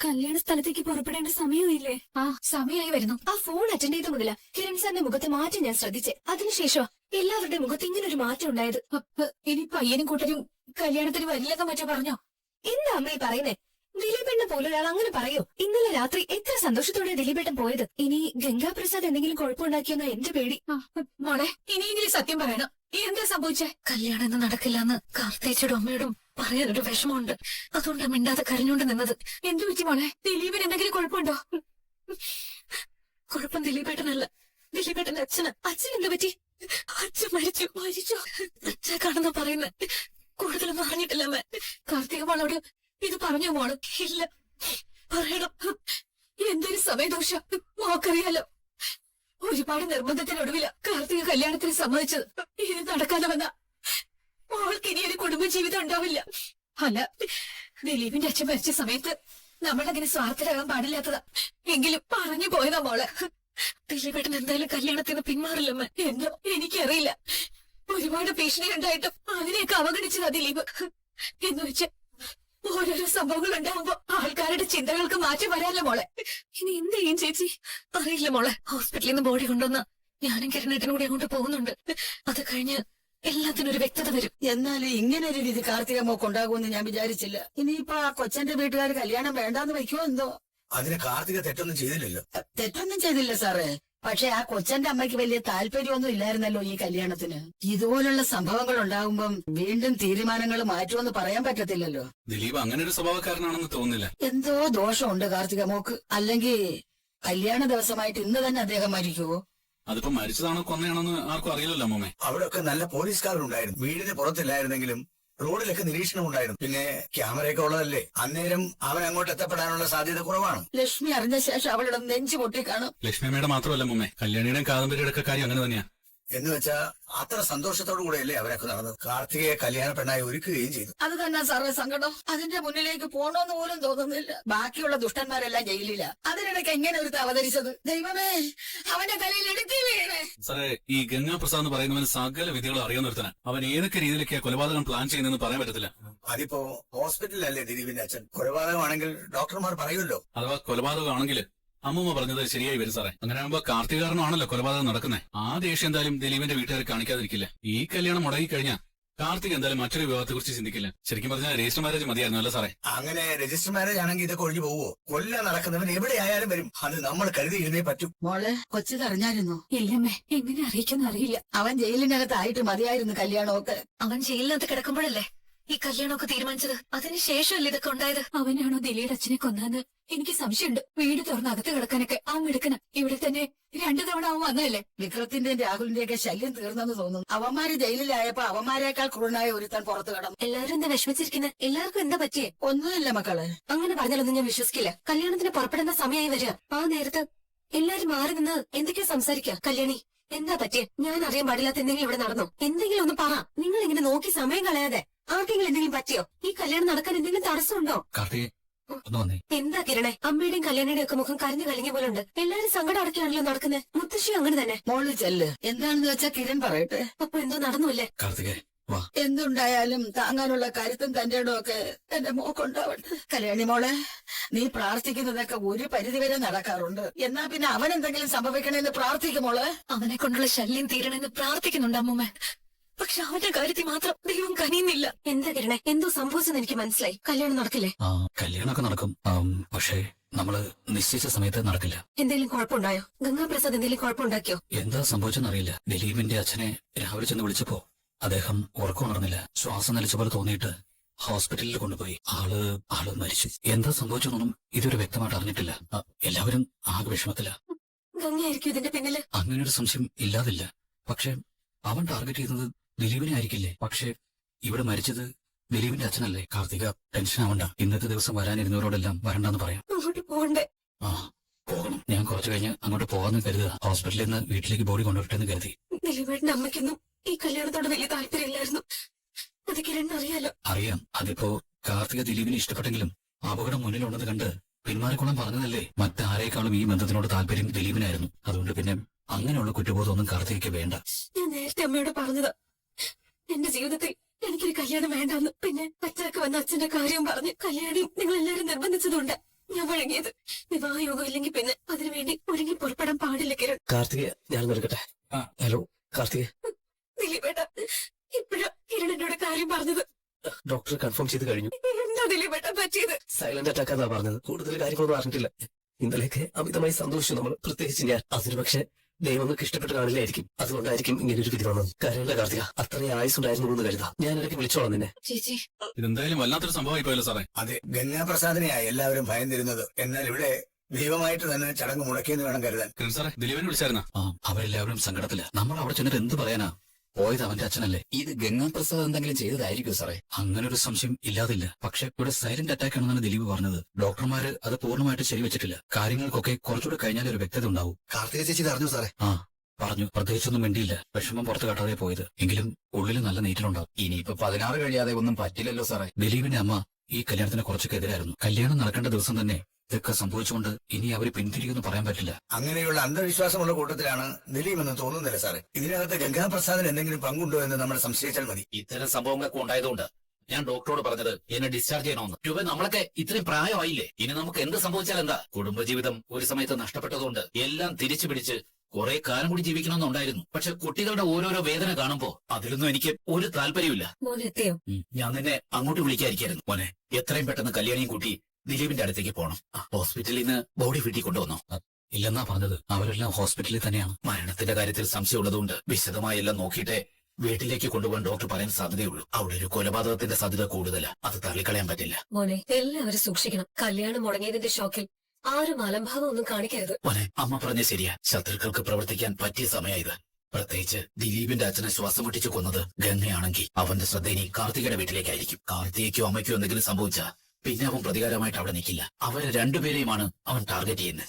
കല്യാണ സ്ഥലത്തേക്ക് പുറപ്പെടേണ്ട സമയമില്ലേ? ആ സമയമായി വരുന്നു. ആ ഫോൺ അറ്റൻഡ് ചെയ്ത മുതല കിരൺ സാറിന്റെ മുഖത്തെ മാറ്റം ഞാൻ ശ്രദ്ധിച്ചേ. അതിനുശേഷം എല്ലാവരുടെ മുഖത്ത് ഇങ്ങനൊരു മാറ്റം ഉണ്ടായത്. ഇനി പയ്യനും കൂട്ടരും കല്യാണത്തിന് വരില്ലെന്ന് മറ്റോ പറഞ്ഞോ? എന്താ അമ്മയെ പറയുന്നേ? ദിലീപേട്ടനെ പോലൊരാൾ അങ്ങനെ പറയോ? ഇന്നലെ രാത്രി എത്ര സന്തോഷത്തോടെ ദിലീപേട്ടൻ പോയത്. ഇനി ഗംഗാപ്രസാദ് എന്തെങ്കിലും കുഴപ്പമുണ്ടാക്കിയെന്ന എന്റെ പേടി. മോളെ, ഇനിയെങ്കിലും സത്യം പറയണം. എന്താ സംഭവിച്ചേ? കല്യാണം ഒന്നും നടക്കില്ലെന്ന് കാർത്തേച്ചോടും അമ്മയോടും പറയാനൊരു വിഷമമുണ്ട്. അതുകൊണ്ടാ മിണ്ടാതെ കരഞ്ഞോണ്ട് നിന്നത്. എന്തു പറ്റി മോളെ? ദിലീപിന് എന്തെങ്കിലും കുഴപ്പമുണ്ടോ? കുഴപ്പം ദിലീപേട്ടനല്ല, ദിലീപേട്ടന്റെ അച്ഛന്. അച്ഛൻ എന്ത് പറ്റി? അച്ഛൻ മരിച്ചു. മരിച്ചോ? അച്ഛക്കാണെന്ന് പറയുന്നത്. കൂടുതലൊന്നും അറിഞ്ഞിട്ടില്ല അമ്മ. കാർത്തിക മോളോട് ഇത് പറഞ്ഞോ മോള്? ഇല്ല, പറയണം. എന്തൊരു സമയദോഷ മോക്കറിയാലോ. ഒരുപാട് നിർബന്ധത്തിനൊടുവില കാർത്തിക കല്യാണത്തിന് സമ്മതിച്ചത്. ഇത് നടക്കാതെ വന്ന മോൾക്ക് ഇനി ഒരു കുടുംബജീവിതം ഉണ്ടാവില്ല. അല്ല, ദിലീപിന്റെ അച്ഛൻ മരിച്ച സമയത്ത് നമ്മളങ്ങനെ സ്വാർത്ഥരാകാൻ പാടില്ലാത്തതാ. എങ്കിലും പറഞ്ഞു പോയതാ മോള്. ദിലീപേട്ടൻ എന്തായാലും കല്യാണത്തിന് പിന്മാറില്ലമ്മ. എന്തോ എനിക്കറിയില്ല. ഒരുപാട് ഭീഷണി ഉണ്ടായിട്ടും അതിനെയൊക്കെ അവഗണിച്ചതാ ദിലീപ്. എന്ന് വെച്ച് ഓരോരോ സംഭവങ്ങൾ ഉണ്ടാവുമ്പോ ആൾക്കാരുടെ ചിന്തകൾക്ക് മാറ്റം വരാല്ലോ മോളെ. ഇനി എന്ത് ചെയ്യും ചേച്ചി? അറിയില്ല മോളെ. ഹോസ്പിറ്റലിൽ നിന്ന് ബോഡി കൊണ്ടുവന്ന ഞാനും കിരണേട്ടനും കൂടി അങ്ങോട്ട് പോകുന്നുണ്ട്. അത് കഴിഞ്ഞ് എല്ലാത്തിനും ഒരു വ്യക്തത വരും. എന്നാലും ഇങ്ങനെ ഒരു വിധി കാർത്തിക മോക്കുണ്ടാകുമെന്ന് ഞാൻ വിചാരിച്ചില്ല. ഇനിയിപ്പോ ആ കൊച്ചന്റെ വീട്ടുകാർ കല്യാണം വേണ്ടാന്ന് വെക്കുമോ എന്തോ. അതിന് കാർത്തിക തെറ്റൊന്നും ചെയ്തില്ലല്ലോ. തെറ്റൊന്നും ചെയ്തില്ല സാറേ. പക്ഷെ ആ കൊച്ചന്റെ അമ്മയ്ക്ക് വലിയ താല്പര്യമൊന്നും ഇല്ലായിരുന്നല്ലോ ഈ കല്യാണത്തിന്. ഇതുപോലുള്ള സംഭവങ്ങൾ ഉണ്ടാകുമ്പം വീണ്ടും തീരുമാനങ്ങൾ മാറ്റുമെന്ന് പറയാൻ പറ്റത്തില്ലല്ലോ. ദിലീപ് അങ്ങനെ ഒരു സ്വഭാവക്കാരനാണെന്ന് തോന്നുന്നില്ല. എന്തോ ദോഷമുണ്ട് കാർത്തിക മോക്ക്. അല്ലെങ്കിൽ കല്യാണ ദിവസമായിട്ട് ഇന്ന് തന്നെ അദ്ദേഹം മരിക്കുവോ? അതിപ്പോ മരിച്ചതാണോ കൊന്നയാണോന്ന് ആർക്കും അറിയില്ലല്ലോ അമ്മമ്മേ. അവിടെയൊക്കെ നല്ല പോലീസുകാരുണ്ടായിരുന്നു. വീടിന് പുറത്തില്ലായിരുന്നെങ്കിലും റോഡിലൊക്കെ നിരീക്ഷണം ഉണ്ടായിരുന്നു. പിന്നെ ക്യാമറയൊക്കെ ഉള്ളതല്ലേ. അന്നേരം അവൻ അങ്ങോട്ട് എത്തപ്പെടാനുള്ള സാധ്യത കുറവാണ്. ലക്ഷ്മി അറിഞ്ഞ ശേഷം അവളുടെ നെഞ്ചു പൊട്ടിക്കാണും. ലക്ഷ്മിയമ്മയുടെ മാത്രമല്ല അമ്മമ്മേ, കല്യാണിയുടെയും കാദംബരിയുടെ ഒക്കെ കാര്യം അങ്ങനെ തന്നെയാ. എന്ന് വെച്ചാ അത്ര സന്തോഷത്തോടു കൂടെയല്ലേ അവരൊക്കെ നടന്നത്. കാർത്തികയെ കല്യാണ പെണ്ണായി ഒരുക്കുകയും ചെയ്തു. അത് തന്നെ സാറേ സങ്കടം. അതിന്റെ മുന്നിലേക്ക് പോണോന്ന് പോലും തോന്നുന്നില്ല. ബാക്കിയുള്ള ദുഷ്ടന്മാരെല്ലാം ജയിലില്ല. അതിനിടയ്ക്ക് എങ്ങനെ ഒരു അവതരിച്ചത്? ദൈവമേ, അവന്റെ തലയിൽ എടുത്തി വീണേ. സാറേ, ഈ ഗംഗാപ്രസാദ് എന്ന് പറയുന്നവന് സകല വിധികളും അറിയാവുന്നൊരുത്തനാ. അവൻ ഏതൊക്കെ രീതിയിലൊക്കെയാ കൊലപാതകം പ്ലാൻ ചെയ്യുന്നതെന്ന് പറയാൻ പറ്റത്തില്ല. അതിപ്പോ ഹോസ്പിറ്റലിലല്ലേ ദിലീപിന്റെ അച്ഛൻ. കൊലപാതകമാണെങ്കിൽ ഡോക്ടർമാർ പറയുമല്ലോ. അഥവാ കൊലപാതകമാണെങ്കിൽ അമ്മൂമ്മ പറഞ്ഞത് ശരിയായി വരും സാറേ. അങ്ങനെ ആകുമ്പോ കാർത്തികാരനാണല്ലോ കൊലപാതകം നടക്കുന്നത്. ആ ദേഷ്യം എന്തായാലും ദിലീപിന്റെ വീട്ടുകാർ കാണിക്കാതിരിക്കില്ല. ഈ കല്യാണം മുടങ്ങി കഴിഞ്ഞാൽ കാർത്തിക് എന്തായാലും മറ്റൊരു വിവാഹത്തെ കുറിച്ച് ചിന്തിക്കില്ല. ശരിക്കും പറഞ്ഞാൽ രജിസ്റ്റർ മാരേജ് മതിയായിരുന്നു അല്ലേ സാറേ? അങ്ങനെ രജിസ്റ്റർ മാരേജ് ആണെങ്കിൽ ഇതൊക്കെ ഒഴിഞ്ഞു പോവോ? കൊല്ലം നടക്കുന്നവൻ എവിടെ ആയാലും വരും. അത് നമ്മൾ കരുതിയിരുന്നേ പറ്റൂ. മോളെ, കൊച്ചു അറിഞ്ഞായിരുന്നോ? ഇല്ലമ്മേ, എങ്ങനെ അറിയിക്കുന്ന അറിയില്ല. അവൻ ജയിലിനകത്തായിട്ട് മതിയായിരുന്നു കല്യാണമൊക്കെ. അവൻ ജയിലിനകത്ത് കിടക്കുമ്പോഴല്ലേ ഈ കല്യാണമൊക്കെ തീരുമാനിച്ചത്. അതിനുശേഷമല്ലേ ഇതൊക്കെ ഉണ്ടായത്. അവനാണോ ദിലീയുടെ അച്ഛനെ കൊന്നതെന്ന് എനിക്ക് സംശയമുണ്ട്. വീട് തുറന്ന് അകത്ത് കിടക്കാനൊക്കെ അവൻ എടുക്കണം. ഇവിടെ തന്നെ 2 തവണ അവൻ വന്നതല്ലേ. വിക്രത്തിന്റെയും രാഹുലിന്റെയൊക്കെ ശല്യം തീർന്നെന്ന് തോന്നുന്നു. അവന്മാര് ജയിലിലായപ്പോ അവന്മാരെക്കാൾ ക്രൂരനായ ഒരുത്താൻ പുറത്തു കടന്നു. എല്ലാവരും എന്താ വിഷമിച്ചിരിക്കുന്നത്? എല്ലാവർക്കും എന്താ പറ്റിയേ? ഒന്നുമില്ല മക്കളെ. അങ്ങനെ പറഞ്ഞാലൊന്നും ഞാൻ വിശ്വസിക്കില്ല. കല്യാണത്തിന് പുറപ്പെടുന്ന സമയമായി വരിക. ആ നേരത്ത് എല്ലാരും മാറി നിന്ന് എന്തൊക്കെയോ സംസാരിക്കുക. കല്യാണി, എന്താ പറ്റിയേ? ഞാൻ അറിയാൻ പാടില്ലാത്ത എന്തെങ്കിലും ഇവിടെ നടന്നോ? എന്തെങ്കിലും ഒന്ന് പറ. നിങ്ങൾ ഇങ്ങനെ നോക്കി സമയം കളയാതെ. ആർക്കെങ്കിലും എന്തെങ്കിലും പറ്റിയോ? ഈ കല്യാണം നടക്കാൻ എന്തെങ്കിലും തടസ്സമുണ്ടോ? എന്താ കിരണേ? അമ്മയുടെയും കല്യാണിയുടെയും ഒക്കെ മുഖം കരഞ്ഞു കലങ്ങിയ പോലെ ഉണ്ട്. എല്ലാരും സങ്കടം അടക്കാണല്ലോ നടക്കുന്നത്. മുത്തശ്ശി അങ്ങനെ തന്നെ. മോള് ചെല്ല്. എന്താണെന്ന് വെച്ചാ കിരൺ പറയട്ടെ. അപ്പൊ എന്തോ നടന്നുല്ലേ? എന്തുണ്ടായാലും താങ്ങാനുള്ള കരുത്തും തന്റെ ഒക്കെ എന്റെ മോക്കുണ്ടാവട്ടെ. കല്യാണി മോളെ, നീ പ്രാർത്ഥിക്കുന്നതൊക്കെ ഒരു പരിധിവരെ നടക്കാറുണ്ട്. എന്നാ പിന്നെ അവൻ എന്തെങ്കിലും സംഭവിക്കണേന്ന് പ്രാർത്ഥിക്കും മോളെ. അവനെ കൊണ്ടുള്ള ശല്യം തീരണമെന്ന് പ്രാർത്ഥിക്കുന്നുണ്ട് അമ്മൂമ്മ. പക്ഷെ അവന്റെ കാര്യത്തിൽ മാത്രം ദൈവം കനിയുന്നില്ല. എന്താ കിരണേ? എന്തോ സംഭവിച്ചെന്ന് എനിക്ക് മനസ്സിലായി. കല്യാണം നടക്കില്ലേ? കല്യാണമൊക്കെ നടക്കും. പക്ഷേ നമ്മള് നിശ്ചയിച്ച സമയത്ത് നടക്കില്ല. എന്തെങ്കിലും കുഴപ്പമുണ്ടായോ? ഗംഗാപ്രസാദ് എന്തെങ്കിലും കുഴപ്പമുണ്ടാക്കിയോ? എന്താ സംഭവിച്ചെന്നറിയില്ല. ദിലീപിന്റെ അച്ഛനെ രാവിലെ ചെന്ന് വിളിച്ചപ്പോ അദ്ദേഹം ഉറക്കമുണർന്നില്ല. ശ്വാസം നിലച്ച പോലെ തോന്നിയിട്ട് ഹോസ്പിറ്റലിൽ കൊണ്ടുപോയി. ആള് മരിച്ചു. എന്താ സംഭവിച്ചെന്നൊന്നും ഇതുവരെ വ്യക്തമായിട്ട് അറിഞ്ഞിട്ടില്ല. എല്ലാവരും ആകെ വിഷമത്തില. ഗംഗയായിരിക്കും ഇതിന്റെ പിന്നില്? അങ്ങനെയൊരു സംശയം ഇല്ലാതില്ല. പക്ഷെ അവൻ ടാർഗറ്റ് ചെയ്യുന്നത് ദിലീപിനെ ആയിരിക്കില്ലേ? പക്ഷെ ഇവിടെ മരിച്ചത് ദിലീപിന്റെ അച്ഛനല്ലേ? കാർത്തിക ടെൻഷൻ ആവണ്ട. ഇന്നത്തെ ദിവസം വരാനിരുന്നവരോടെല്ലാം വരണ്ടെന്ന് പറയാം. അങ്ങോട്ട് പോകണ്ടേ? പോകണം. ഞാൻ കുറച്ചു കഴിഞ്ഞ് അങ്ങോട്ട് പോകാന്ന് കരുതുക. ഹോസ്പിറ്റലിൽ നിന്ന് വീട്ടിലേക്ക് ബോഡി കൊണ്ടുവരട്ടെന്ന് കരുതി. ദിലീപേട്ടന്റെ അമ്മയ്ക്കൊന്നും ഈ കല്യാണത്തോട് വലിയ താല്പര്യമില്ലായിരുന്നു. അത് കിരൺ അറിയാലോ. അറിയാം. അതിപ്പോ കാർത്തിക ദിലീപിനെ ഇഷ്ടപ്പെട്ടെങ്കിലും അപകടം മുന്നിലുണ്ടെന്ന് കണ്ട് പിന്മാറിക്കോണം പറഞ്ഞതല്ലേ? മറ്റാരേക്കാളും ഈ ബന്ധത്തിനോട് താല്പര്യം ദിലീപിനായിരുന്നു. അതുകൊണ്ട് പിന്നെ അങ്ങനെയുള്ള കുറ്റബോധമൊന്നും കാർത്തികയ്ക്ക് വേണ്ട. ഞാൻ നേരത്തെ അമ്മയോട് പറഞ്ഞതാ എന്റെ ജീവിതത്തിൽ എനിക്കൊരു കല്യാണം വേണ്ടെന്ന്. പിന്നെ അച്ഛനൊക്കെ വന്ന അച്ഛന്റെ കാര്യം പറഞ്ഞ് കല്യാണം നിങ്ങൾ എല്ലാവരും നിർബന്ധിച്ചതുകൊണ്ട് ഞാൻ വഴങ്ങിയത്. വിവാഹയോഗം ഇല്ലെങ്കിൽ പിന്നെ അതിനുവേണ്ടി ഒരുങ്ങി പുറപ്പെടാൻ പാടില്ല കിരൺ. കാർത്തിക് ഞാൻ എടുക്കട്ടെ. ഹലോ കാർത്തിക്, ദിലീപേട്ട ഇപ്പഴാ കിരൺ എന്നോട് കാര്യം പറഞ്ഞത്. ഡോക്ടർ കൺഫേം ചെയ്ത് കഴിഞ്ഞു. എന്താ ദിലീപേട്ട പറ്റിയത്? സൈലന്റ് അറ്റാക്ക് എന്നാ പറഞ്ഞത്. കൂടുതൽ കാര്യങ്ങളൊന്നും അറിഞ്ഞിട്ടില്ല. ഇന്നലെയൊക്കെ അമിതമായി സന്തോഷിച്ചു നമ്മൾ, പ്രത്യേകിച്ച് ഞാൻ. അതിന് പക്ഷെ ദൈവങ്ങൾക്ക് ഇഷ്ടപ്പെട്ട് കാണില്ലായിരിക്കും. അതുകൊണ്ടായിരിക്കും ഇങ്ങനെ ഒരു വിധി വന്നത്. കാര്യമില്ല കാർത്തിക, അത്രയും ആയുസുണ്ടായിരുന്നു എന്ന് കരുതാം. ഞാൻ ഇടയ്ക്ക് വിളിച്ചോളാം നിന്നെ. ചേച്ചി, ഇതെന്തായാലും വല്ലാത്തൊരു സംഭവമായി പോയല്ലോ സാറേ. അതെ, ഗംഗാപ്രസാദിനെയായി എല്ലാവരും ഭയന്നിരുന്നത്. എന്നാൽ ഇവിടെ ദൈവമായിട്ട് തന്നെ ചടങ്ങ് മുടക്കിയെന്ന് വേണം കരുതാൻ. കിരൺ സാറേ, ദിലീപിനെ വിളിച്ചായിരുന്ന? അവരെല്ലാവരും സങ്കടത്തില്ല. നമ്മൾ അവിടെ ചെന്നിട്ട് എന്ത് പറയാനാ? പോയത് അവന്റെ അച്ഛനല്ലേ. ഇത് ഗംഗാപ്രസാദ് എന്തെങ്കിലും ചെയ്തതായിരിക്കും സാറേ. അങ്ങനെ ഒരു സംശയം ഇല്ലാതില്ല. പക്ഷെ ഇവിടെ സൈലന്റ് അറ്റാക്ക് ആണെന്നാണ് ദിലീപ് പറഞ്ഞത്. ഡോക്ടർമാര് അത് പൂർണ്ണമായിട്ട് ശരിവെച്ചിട്ടില്ല. കാര്യങ്ങൾക്കൊക്കെ കുറച്ചുകൂടെ കഴിഞ്ഞാൽ ഒരു വ്യക്തത ഉണ്ടാവും. കാർത്തിക ചേച്ചി അറിഞ്ഞു സാറേ? പറഞ്ഞു. പ്രത്യേകിച്ചൊന്നും വേണ്ടിയില്ല. വിഷമം പുറത്ത് കാട്ടാതെ പോയത്. എങ്കിലും ഉള്ളിൽ നല്ല നീറ്റിലുണ്ടാവും. ഇനിയിപ്പോ 16 കഴിയാതെ ഒന്നും പറ്റില്ലല്ലോ സാറേ. ദിലീപിന്റെ അമ്മ ഈ കല്യാണത്തിന് കുറച്ചൊക്കെ എതിരായിരുന്നു. കല്യാണം നടക്കേണ്ട ദിവസം തന്നെ ഇതൊക്കെ സംഭവിച്ചുകൊണ്ട് ഇനി അവര് പിന്തിരിയൊന്നും പറയാൻ പറ്റില്ല. അങ്ങനെയുള്ള അന്ധവിശ്വാസമുള്ള കൂട്ടത്തിലാണ് ദിലീപ് എന്ന് തോന്നുന്നില്ല സാറേ. ഇതിനകത്ത് ഗംഗാപ്രസാദിന് എന്തെങ്കിലും പങ്കുണ്ടോ എന്ന് നമ്മൾ സംശയിച്ചാൽ മതി. ഇത്തരം സംഭവങ്ങളൊക്കെ ഉണ്ടായതുകൊണ്ട് ഞാൻ ഡോക്ടറോട് പറഞ്ഞത് എന്നെ ഡിസ്ചാർജ് ചെയ്യണമെന്ന്. രൂപ നമ്മളൊക്കെ ഇത്രയും പ്രായമായില്ലേ, ഇനി നമുക്ക് എന്ത് സംഭവിച്ചാൽ എന്താ? കുടുംബജീവിതം ഒരു സമയത്ത് നഷ്ടപ്പെട്ടതുകൊണ്ട് എല്ലാം തിരിച്ചു പിടിച്ച് കുറെ കാലം കൂടി ജീവിക്കണമെന്നുണ്ടായിരുന്നു. പക്ഷെ കുട്ടികളുടെ ഓരോരോ വേദന കാണുമ്പോ അതിലൊന്നും എനിക്ക് ഒരു താല്പര്യമില്ല. മോനെത്തിയോ? ഞാൻ നിന്നെ അങ്ങോട്ട് വിളിക്കാതിരിക്കായിരുന്നു. മോനെ, എത്രയും പെട്ടെന്ന് കല്യാണിയും കൂട്ടി ദിലീപിന്റെ അടുത്തേക്ക് പോകണം. ഹോസ്പിറ്റലിൽ നിന്ന് ബോഡി വീട്ടിൽ കൊണ്ടുവന്നോ? ഇല്ലെന്നാ പറഞ്ഞത്. അവരെല്ലാം ഹോസ്പിറ്റലിൽ തന്നെയാണ്. മരണത്തിന്റെ കാര്യത്തിൽ സംശയമുള്ളതുകൊണ്ട് വിശദമായി എല്ലാം നോക്കിയിട്ടേ വീട്ടിലേക്ക് കൊണ്ടുപോകാൻ ഡോക്ടർ പറയാൻ സാധ്യതയുള്ളൂ. അവിടെ ഒരു കൊലപാതകത്തിന്റെ സാധ്യത കൂടുതലാ. അത് തള്ളിക്കളയാൻ പറ്റില്ല. മോനെ, എല്ലാവരും സൂക്ഷിക്കണം. കല്യാണം മുടങ്ങിയതിന്റെ ഷോക്കിൽ ആരും അലംഭാവം ഒന്നും കാണിക്കരുത്. മോനെ, അമ്മ പറഞ്ഞ ശരിയാ. ശത്രുക്കൾക്ക് പ്രവർത്തിക്കാൻ പറ്റിയ സമയം ഇത്. പ്രത്യേകിച്ച് ദിലീപിന്റെ അച്ഛനെ ശ്വാസം മുട്ടിച്ച് കൊന്നത് ഗംഗയാണെങ്കിൽ അവന്റെ ശ്രദ്ധ ഇനി കാർത്തികയുടെ വീട്ടിലേക്കായിരിക്കും. കാർത്തികയ്ക്കോ അമ്മയ്ക്കോ എന്തെങ്കിലും സംഭവിച്ചാ പിന്നെ അവൻ പ്രതികാരമായിട്ട് അവിടെ നിൽക്കില്ല. അവരെ രണ്ടുപേരെയുമാണ് അവൻ ടാർഗറ്റ് ചെയ്യുന്നത്.